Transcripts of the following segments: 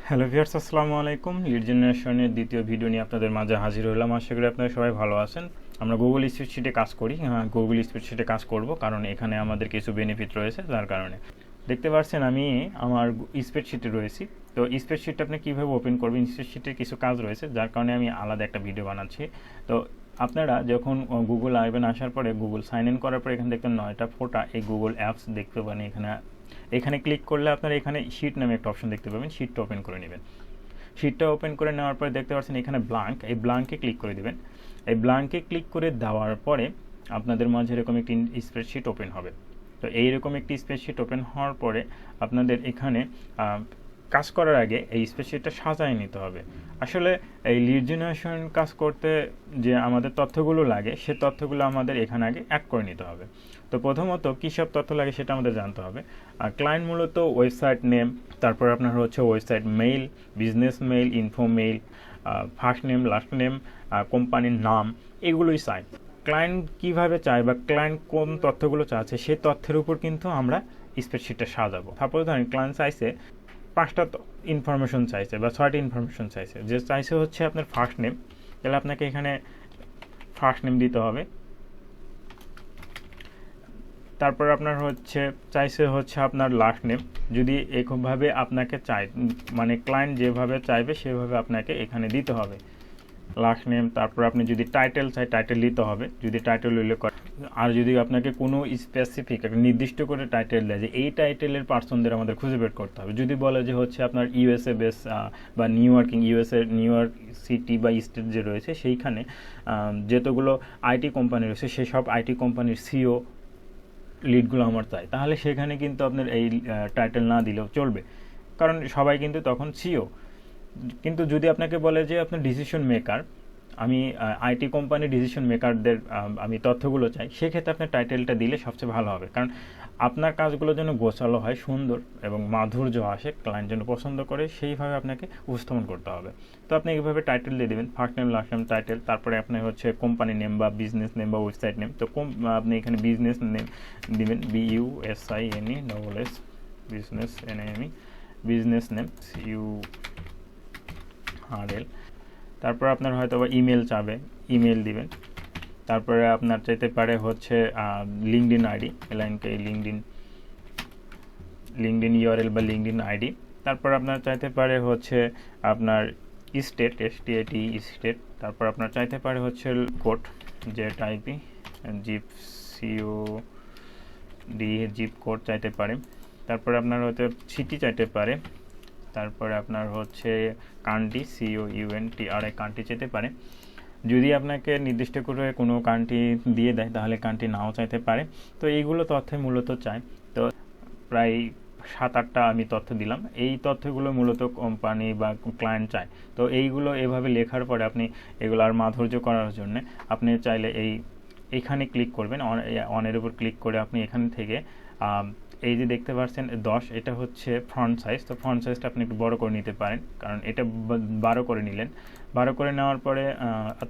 Hello viewers, আসসালামু আলাইকুম। Lead জেনারেশনের দ্বিতীয় ভিডিও নিয়ে আপনাদের মাঝে হাজির হলাম। আশা করি আপনারা সবাই ভালো আছেন। আমরা গুগল স্প্রেডশিটে কাজ করি, গুগল স্প্রেডশিটে কাজ করব কারণ এখানে আমাদের কিছু বেনিফিট রয়েছে। যার কারণে দেখতে পাচ্ছেন আমি আমার স্প্রেডশিটে রয়েছি। তো স্প্রেডশিটটা আপনি কীভাবে ওপেন করবেন, স্প্রেডশিটের কিছু কাজ রয়েছে, যার কারণে আমি আলাদা একটা ভিডিও বানাচ্ছি। তো আপনারা যখন গুগল আসবেন, আসার পরে গুগল সাইন ইন করার পরে এখানে দেখবেন 9টা ফোটা এই গুগল অ্যাপস দেখতে পাবেন। এখানে ক্লিক করলে আপনারা এখানে শিট নামে একটা অপশন দেখতে পাবেন। শিটটা ওপেন করে নেবেন। শিটটা ওপেন করে নেওয়ার পরে দেখতে পাচ্ছেন এখানে ব্ল্যাঙ্ক, এই ব্ল্যাঙ্কে ক্লিক করে দেবেন। এই ব্ল্যাঙ্কে ক্লিক করে দেওয়ার পরে আপনাদের মাঝে এরকম একটি স্প্রেডশিট ওপেন হবে। তো এইরকম একটি স্প্রেডশিট ওপেন হওয়ার পরে আপনাদের এখানে কাজ করার আগে এই স্প্রেডশিটটা সাজায় নিতে হবে। আসলে এই লিড জেনারেশন কাজ করতে যে আমাদের তথ্যগুলো লাগে, সে তথ্যগুলো আমাদের এখানে আগে অ্যাড করে নিতে হবে। তো প্রথমত কী সব তথ্য লাগে সেটা আমাদের জানতে হবে। আর ক্লায়েন্ট মূলত ওয়েবসাইট নেম, তারপর আপনার হচ্ছে website mail, business mail, info mail, first name, last name, কোম্পানির নাম, এগুলোই চাই। ক্লায়েন্ট কীভাবে চায় বা ক্লায়েন্ট কোন তথ্যগুলো চাচ্ছে সেই তথ্যের উপর কিন্তু আমরা স্প্রেডশিটটা সাজাবো। সাপোজ ধরেন ক্লায়েন্ট চাইছে 5টা ইনফরমেশন চাইছে বা 6টি ইনফরমেশন চাইছে। যে চাইছে হচ্ছে আপনার ফার্স্ট নেম, তাহলে আপনাকে এখানে ফার্স্ট নেম দিতে হবে। তারপর আপনার চাইছে হচ্ছে আপনার লাস্ট নেম। যদি এভাবে আপনাকে মানে ক্লায়েন্ট যেভাবে চাইবে সেভাবে আপনাকে এখানে দিতে হবে লাস্ট নেম। তারপর আপনি যদি টাইটেল চাই, টাইটেল দিতে হবে, যদি টাইটেল উল্লেখ করে। আর যদি আপনাকে কোনো স্পেসিফিক একটা নির্দিষ্ট করে টাইটেল দেয় যে এই টাইটেলের পার্সনদের আমাদের খুঁজে বের করতে হবে, যদি বলে যে হচ্ছে আপনার ইউএসএ বেস বা নিউ ইয়র্ক সিটি বা স্টেট যে রয়েছে সেইখানে যতগুলো আইটি কোম্পানি রয়েছে সেই সব আইটি কোম্পানির সিও লিডগুলো আমার চাই, তাহলে সেখানে কিন্তু আপনার এই টাইটেল না দিলেও চলবে, কারণ সবাই কিন্তু তখন সিও। কিন্তু যদি আপনাকে বলে যে আপনার ডিসিশন মেকার, আমি আইটি কোম্পানির ডিসিশন মেকারদের আমি তথ্যগুলো চাই, সেক্ষেত্রে আপনার টাইটেলটা দিলে সবচেয়ে ভালো হবে, কারণ আপনার কাজগুলো যেন গোছালো হয়, সুন্দর এবং মাধুর্য আসে, ক্লায়েন্ট যেন পছন্দ করে, সেইভাবে আপনাকে উপস্থাপন করতে হবে। তো আপনি এইভাবে টাইটেল দিয়ে দেবেন, first name, last name, title. তারপরে আপনি হচ্ছে কোম্পানি নেম বা বিজনেস নেম বা ওয়েবসাইট নেম। তো আপনি এখানে বিজনেস নেম দিবেন, BUSINESS, business NAME, business name URL। তারপর আপনার হয়তো বা ইমেল চাবে, ইমেল দিবেন। তারপরে আপনার চাইতে পারে হচ্ছে লিঙ্কডিন আইডি, লাইনকে লিঙ্কডিন URL বা লিঙ্কডিন আইডি। তারপর আপনার চাইতে পারে হচ্ছে আপনার স্টেট, STAT স্টেট। তারপর আপনার চাইতে পারে হচ্ছে code, ZIP, zip COD, zip code চাইতে পারে। তারপরে আপনার হয়তো সিটি চাইতে পারে। তারপরে আপনার হচ্ছে কান্ট্রি, COUNTRI, কান্ট্রি চাইতে পারে। যদি আপনাকে নির্দিষ্ট করে কোনো কান্ট্রি দিয়ে দেয় তাহলে কান্ট্রি নাও চাইতে পারে। তো এইগুলো তথ্য মূলত চাই। তো প্রায় 7-8টা আমি তথ্য দিলাম। এই তথ্যগুলো মূলত কোম্পানি বা ক্লায়েন্ট চায়। তো এইগুলো এভাবে লেখার পরে আপনি এগুলো আর মাধুর্য করার জন্য আপনি চাইলে এইখানে ক্লিক করবেন, অনের উপর ক্লিক করে আপনি এখান থেকে এই যে দেখতে পাচ্ছেন 10, এটা হচ্ছে ফন্ট সাইজ। তো ফন্ট সাইজটা আপনি একটু বড় করে নিতে পারেন, কারণ এটা 12 করে নিলেন। 12 করে নেওয়ার পরে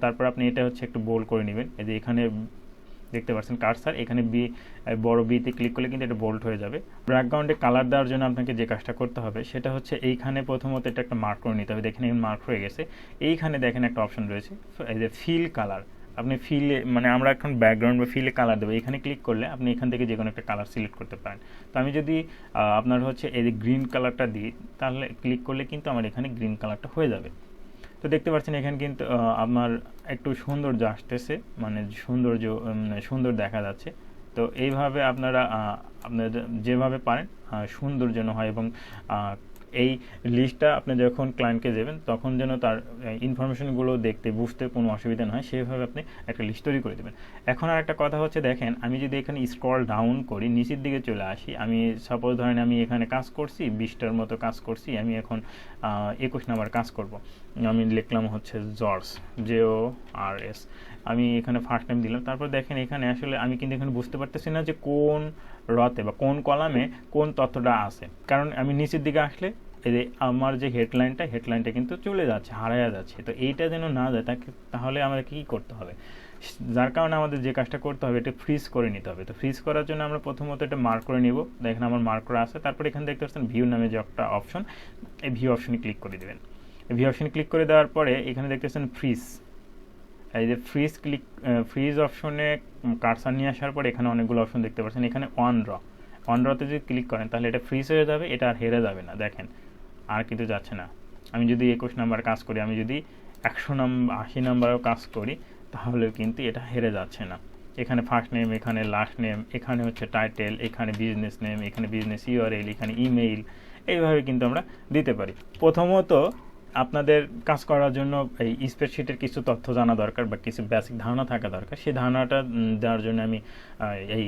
তারপর আপনি এটা হচ্ছে একটু বোল্ড করে নেবেন। এই যে এখানে দেখতে পাচ্ছেন কার্সার, এখানে বড় বিতে ক্লিক করলে কিন্তু এটা বোল্ড হয়ে যাবে। ব্যাকগ্রাউন্ডে কালার দেওয়ার জন্য আপনাকে যে কাজটা করতে হবে সেটা হচ্ছে এইখানে প্রথমত এটা একটা মার্ক করে নিতে হবে। দেখেন এই মার্ক হয়ে গেছে। এইখানে দেখেন একটা অপশন রয়েছে, এই যে ফিল কালার। আপনি মানে আমরা এখন ব্যাকগ্রাউন্ড বা ফিলে কালার দেবো, এখানে ক্লিক করলে আপনি এখান থেকে যে কোনো একটা কালার সিলেক্ট করতে পারেন। তো আমি যদি আপনার হচ্ছে এই যে গ্রিন কালারটা দিই, তাহলে ক্লিক করলে কিন্তু আমার এখানে গ্রিন কালারটা হয়ে যাবে। তো দেখতে পাচ্ছেন এখানে কিন্তু আমার একটু সৌন্দর্য আসতেছে, মানে সুন্দর দেখা যাচ্ছে। তো এইভাবে আপনারা যেভাবে পারেন সুন্দর যেন হয়, এবং এই লিস্টটা আপনি যখন ক্লায়েন্টকে দেবেন তখন যেন তার ইনফরমেশনগুলো দেখতে বুঝতে কোনো অসুবিধা না হয়, সেভাবে আপনি একটা লিস্ট তৈরি করে দেবেন। এখন আর একটা কথা হচ্ছে, দেখেন আমি যদি এখানে স্ক্রল ডাউন করি, নিচের দিকে চলে আসি, আমি সাপোজ ধরেন আমি এখানে কাজ করছি 20টার মতো কাজ করছি, আমি এখন 21 নাম্বার কাজ করব। আমি লিখলাম হচ্ছে JORS, আমি এখানে ফার্স্ট নেম দিলাম। তারপর দেখেন এখানে আসলে আমি কিন্তু এখানে বুঝতে পারতেছি না যে কোন রতে বা কোন কলামে কোন তথ্যটা আছে, কারণ আমি নিচের দিকে আসলে এই যে আমার যে হেডলাইনটা কিন্তু চলে যাচ্ছে, হারায়া যাচ্ছে। তো এইটা যেন না যায় তাহলে আমাদের কী করতে হবে, যার কারণে আমাদের যে কাজটা করতে হবে এটা ফ্রিজ করে নিতে হবে। তো ফ্রিজ করার জন্য আমরা প্রথমত এটা মার্ক করে নিব। দেখেন আমার মার্ক করা আছে। তারপর এখানে দেখতে পাচ্ছেন ভিউ নামে যে একটা অপশন, এই ভিউ অপশনে ক্লিক করে দেবেন। এই ভিউ অপশনে ক্লিক করে দেওয়ার পরে এখানে দেখতেছেন ফ্রিজ, এই যে ফ্রিজ অপশনে কার্সার নিয়ে আসার পরে এখানে অনেকগুলো অপশন দেখতে পাচ্ছেন। এখানে অন রতে যদি ক্লিক করেন তাহলে এটা ফ্রিজ হয়ে যাবে, এটা আর হেরে যাবে না। দেখেন আর কিন্তু যাচ্ছে না। আমি যদি 21 নাম্বার কাজ করি, আমি যদি 80 নাম্বারও কাজ করি, তাহলেও কিন্তু এটা হেরে যাচ্ছে না। এখানে ফার্স্ট নেম, এখানে লাস্ট নেম, এখানে হচ্ছে টাইটেল, এখানে বিজনেস নেম, এখানে বিজনেস ইউআরএল, এখানে ইমেইল, এইভাবে কিন্তু আমরা দিতে পারি। প্রথমত আপনাদের কাজ করার জন্য এই স্প্রেডশিটের কিছু তথ্য জানা দরকার বা কিছু বেসিক ধারণা থাকা দরকার। সেই ধারণাটা দেওয়ার জন্য আমি এই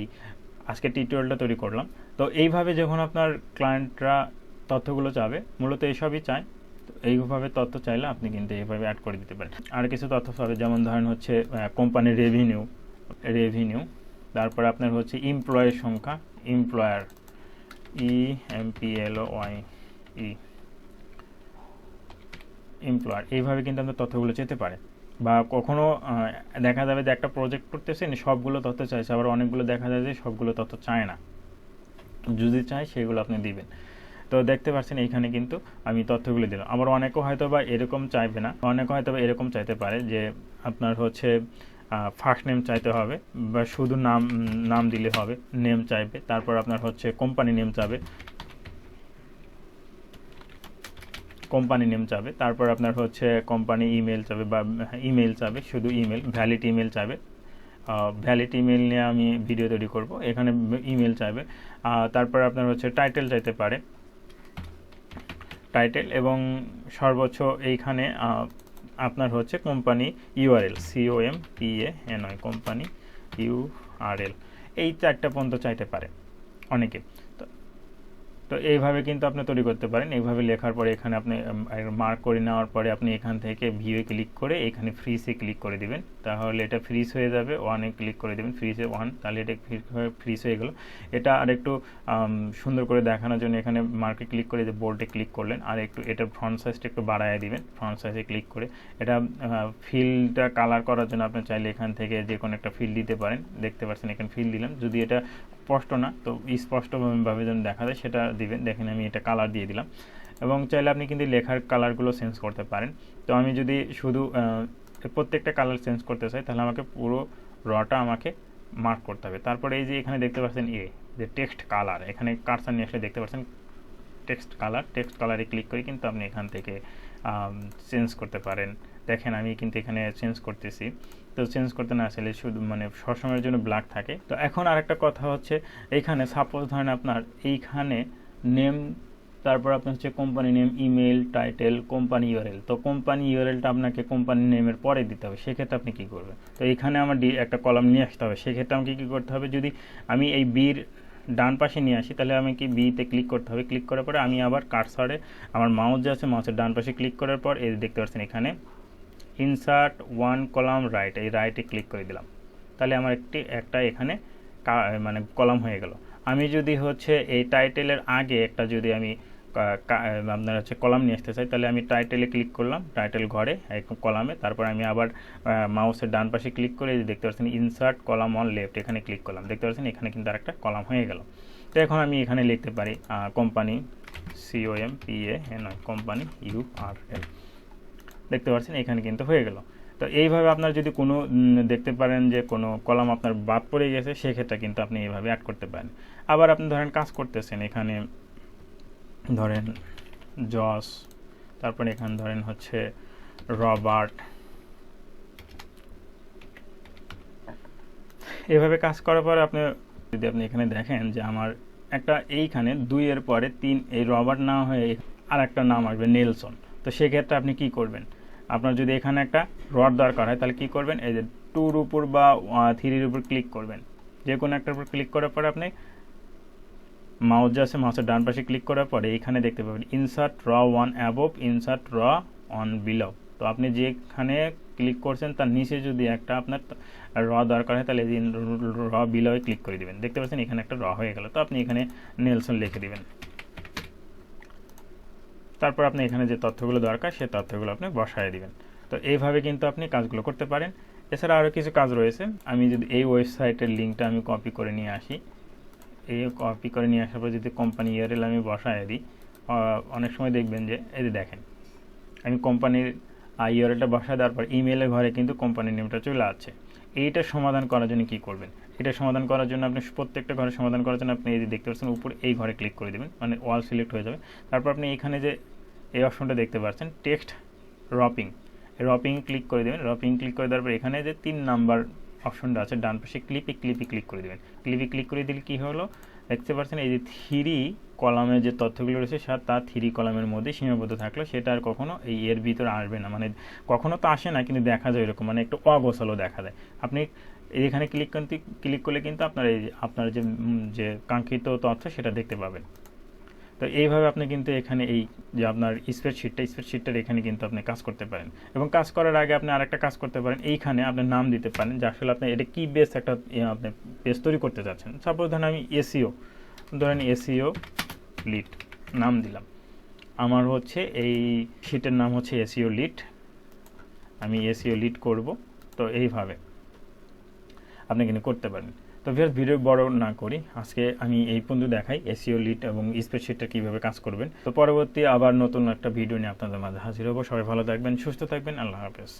আজকে টিউটোরিয়ালটা তৈরি করলাম। তো এইভাবে যখন আপনার ক্লায়েন্টরা তথ্যগুলো চাবে, মূলত এইসবই চায়, তো এইভাবে তথ্য চাইলে আপনি কিন্তু এইভাবে অ্যাড করে দিতে পারেন। আর কিছু তথ্য পাবে, যেমন ধরেন হচ্ছে কোম্পানির রেভিনিউ, তারপরে আপনার হচ্ছে এমপ্লয়ের সংখ্যা, এমপ্লয়ার EMPLOYE এমপ্লয়ার, এইভাবে কিন্তু আপনার তথ্যগুলো চেতে পারে। বা কখনো দেখা যাবে যে একটা প্রজেক্ট করতেছেন, সবগুলো তথ্য চাইছে, আবার অনেকগুলো দেখা যায় যে সবগুলো তথ্য চায় না। যদি চায় সেগুলো আপনি দিবেন। তো দেখতে পাচ্ছেন এইখানে কিন্তু আমি তথ্যগুলো দিলাম। আবার অনেকে হয়তো বা এরকম চাইবে না, অনেকে হয়তো বা এরকম চাইতে পারে যে আপনার হচ্ছে ফার্স্ট নেম চাইতে হবে বা শুধু নাম দিলে হবে, নেম চাইবে, তারপর আপনার হচ্ছে কোম্পানি নেম চাবে, তারপর আপনার হচ্ছে কোম্পানি ইমেল চাবে বা ইমেল চাবে, শুধু ইমেল, ভ্যালিড ইমেল চাবে। ভ্যালিড ইমেল নিয়ে আমি ভিডিও তৈরি করব। এখানে ইমেল চাইবে। তারপর আপনার হচ্ছে টাইটেল চাইতে পারে, টাইটেল, এবং সর্বোচ্চ এইখানে আপনার হচ্ছে company URL, COMPANY, company URL, এই 4টা পর্যন্ত চাইতে পারে অনেকে। তো এইভাবে কিন্তু আপনি তৈরি করতে পারেন। এইভাবে লেখার পরে এখানে আপনি মার্ক করে নেওয়ার পরে আপনি এখান থেকে ভিউয়ে ক্লিক করে এখানে ফ্রিজে ক্লিক করে দিবেন, তাহলে এটা ফ্রিজ হয়ে যাবে। ওয়ানে ক্লিক করে দিবেন, ফ্রিজে 1, তাহলে এটা ফ্রিজ হয়ে গেল। এটা আর একটু সুন্দর করে দেখানোর জন্য এখানে মার্কে ক্লিক করে যে বোল্ডে ক্লিক করলেন, আর একটু এটা ফ্রন্ট সাইজটা একটু বাড়ায় দিবেন। ফ্রন্ট সাইজে ক্লিক করে এটা ফিলটা কালার করার জন্য আপনি চাইলে এখান থেকে যে কোনো একটা ফিল দিতে পারেন। দেখতে পাচ্ছেন এখানে ফিল দিলাম। যদি এটা স্পষ্ট না, তো স্পষ্টভাবে যেন দেখা যায় সেটা দিবেন। দেখেন আমি এটা কালার দিয়ে দিলাম, এবং চাইলে আপনি কিন্তু লেখার কালারগুলো চেঞ্জ করতে পারেন। তো আমি যদি শুধু প্রত্যেকটা কালার চেঞ্জ করতে চাই, তাহলে আমাকে পুরো রটা আমাকে মার্ক করতে হবে। তারপরে এই যে এখানে দেখতে পাচ্ছেন যে টেক্সট কালার, এখানে কার্সার নিয়ে আসলে দেখতে পাচ্ছেন টেক্সট কালারে ক্লিক করে কিন্তু আপনি এখান থেকে চেঞ্জ করতে পারেন। দেখেন আমি কিন্তু এখানে চেঞ্জ করতেছি। তো চেঞ্জ করতে না আসলে শুধু মানে সবসময়ের জন্য ব্ল্যাক থাকে। তো এখন আরেকটা কথা হচ্ছে, এইখানে সাপোজ ধরেন আপনার এইখানে নেম, তারপর আপনার হচ্ছে company name, email, title, company URL. তো কোম্পানি ইউআরএলটা আপনাকে কোম্পানি নেমের পরে দিতে হবে। সেক্ষেত্রে আপনি কী করবেন? তো এখানে আমার একটা কলাম নিয়ে আসতে হবে। সেক্ষেত্রে আমাকে কী করতে হবে? যদি আমি এই বির ডান পাশে নিয়ে আসি, তাহলে আমি কি বিতে ক্লিক করতে হবে। ক্লিক করার পরে আমি আবার কার্সারে আমার মাউস যে আছে, মাউসের ডান পাশে ক্লিক করার পর এই দেখতে পাচ্ছেন এখানে ইনসার্ট 1 কলাম রাইট, এই রাইটে ক্লিক করে দিলাম। তাহলে আমার একটা এখানে মানে কলাম হয়ে গেল। আমি যদি হচ্ছে এই টাইটেলের আগে একটা যদি আমি আপনার হচ্ছে কলাম নিয়ে আসতে চাই, তাহলে আমি টাইটেলে ক্লিক করলাম, টাইটেল ঘরে কলামে, তারপর আমি আবার মাউসের ডান পাশে ক্লিক করে দেখতে পাচ্ছেন ইনসার্ট কলাম অন লেফট, এখানে ক্লিক করলাম। দেখতে পাচ্ছেন এখানে কিন্তু আরেকটা কলাম হয়ে গেল। তো এখন আমি এখানে লিখতে পারি কোম্পানি COMPANY, কোম্পানি URL। দেখতে পাচ্ছেন এখানে কিন্তু হয়ে গেল। তো এইভাবে আপনার যদি কোনো দেখতে পারেন যে কোনো কলাম আপনার বাদ পড়ে গেছে, সেক্ষেত্রে কিন্তু আপনি এইভাবে অ্যাড করতে পারেন। আবার আপনি ধরেন কাজ করতেছেন, এখানে ধরেন জস, তারপর এখানে ধরেন হচ্ছে রবার্ট, এইভাবে কাজ করার পরে যদি আপনি এখানে দেখেন যে আমার একটা এইখানে 2 এর পরে 3, এই রবার্ট না হয়ে আর একটা নাম আসবে নেলসন। তো সেক্ষেত্রে আপনি কি করবেন? আপনার যদি এখানে একটা রড দরকার হয়, তাহলে কি করবেন? এই যে 2-র উপর বা 3-এর উপর ক্লিক করবেন। যে কোনো একটার উপর ক্লিক করার পরে আপনি মাউস যে আছে, মাউসের ডান পাশে ক্লিক করার পরে এখানে দেখতে পাবেন ইনসার্ট র 1 অ্যাবভ, ইনসার্ট র অন বিলো। তো আপনি যেখানে ক্লিক করছেন তার নিচে যদি একটা আপনার র দরকার হয়, তাহলে র বিলোয় ক্লিক করে দিবেন। দেখতে পাচ্ছেন এখানে একটা র হয়ে গেল। তো আপনি এখানে নেলসন লিখে দিবেন। তারপর আপনি এখানে যে তথ্যগুলো দরকার, সেই তথ্যগুলো আপনি বসায় দিবেন। তো এইভাবে কিন্তু আপনি কাজগুলো করতে পারেন। এছাড়া আরও কিছু কাজ রয়েছে। আমি যদি এই ওয়েবসাইটের লিঙ্কটা আমি কপি করে নিয়ে আসি, এই কপি করে নিয়ে আসার পর যদি কোম্পানি ইউআরএল আমি বসায় দিই, অনেক সময় দেখবেন যে এই যে দেখেন আমি কোম্পানির ইউআরএলটা বসায় দেওয়ার পর ইমেলের ঘরে কিন্তু কোম্পানির নেমটা চলে আসছে। এইটা সমাধান করার জন্য কী করবেন, এটা সমাধান করার জন্য আপনি প্রত্যেকটা ঘরে সমাধান করার জন্য আপনি এই যে দেখতে পাচ্ছেন উপরে এই ঘরে ক্লিক করে দেবেন, মানে ওয়াল সিলেক্ট হয়ে যাবে। তারপর আপনি এখানে যে এই অপশনটা দেখতে পাচ্ছেন টেক্সট রপিং, রপিং ক্লিক করে দেবেন। রপিং ক্লিক করে দেওয়ার পর এখানে যে 3 নাম্বার অপশনটা আছে ডান পাশে ক্লিপে ক্লিক করে দেবেন। ক্লিক করে দিলে কী হলো দেখতে পাচ্ছেন এই যে 3 কলামে যে তথ্যগুলো রয়েছে তার 3 কলামের মধ্যে সীমাবদ্ধ থাকলো, সেটা আর কখনো এই এর ভিতরে আসবে না, মানে কখনো তো আসে না কিন্তু দেখা যায় এরকম, মানে একটু অগোছালো দেখা যায়। আপনি এখানে ক্লিক করলে কিন্তু আপনার এই আপনার যে কাঙ্ক্ষিত তথ্য সেটা দেখতে পাবেন। তো এইভাবে আপনি কিন্তু এখানে এই যে আপনার স্প্রেডশিটটার এখানে কিন্তু আপনি কাজ করতে পারেন। এবং কাজ করার আগে আপনি আরেকটা কাজ করতে পারেন, এইখানে আপনি নাম দিতে পারেন যে আসলে আপনি এটা কী বেস একটা আপনি পেজ তৈরি করতে চাচ্ছেন। সাপোজ ধরেন আমি এসইও লিড নাম দিলাম, আমার হচ্ছে এই শিটের নাম হচ্ছে এসইও লিড, আমি এসইও লিড করব। তো এইভাবে আপনি কিন্তু করতে পারেন। তো ভিডিও বড় না করি, আজকে আমি এই পর্যন্ত দেখাই এসইও লিড এবং স্প্রেডশিটটা কীভাবে কাজ করবেন। তো পরবর্তী আবার নতুন একটা ভিডিও নিয়ে আপনাদের মাঝে হাজির হবো। সবাই ভালো থাকবেন, সুস্থ থাকবেন, আল্লাহ হাফেজ।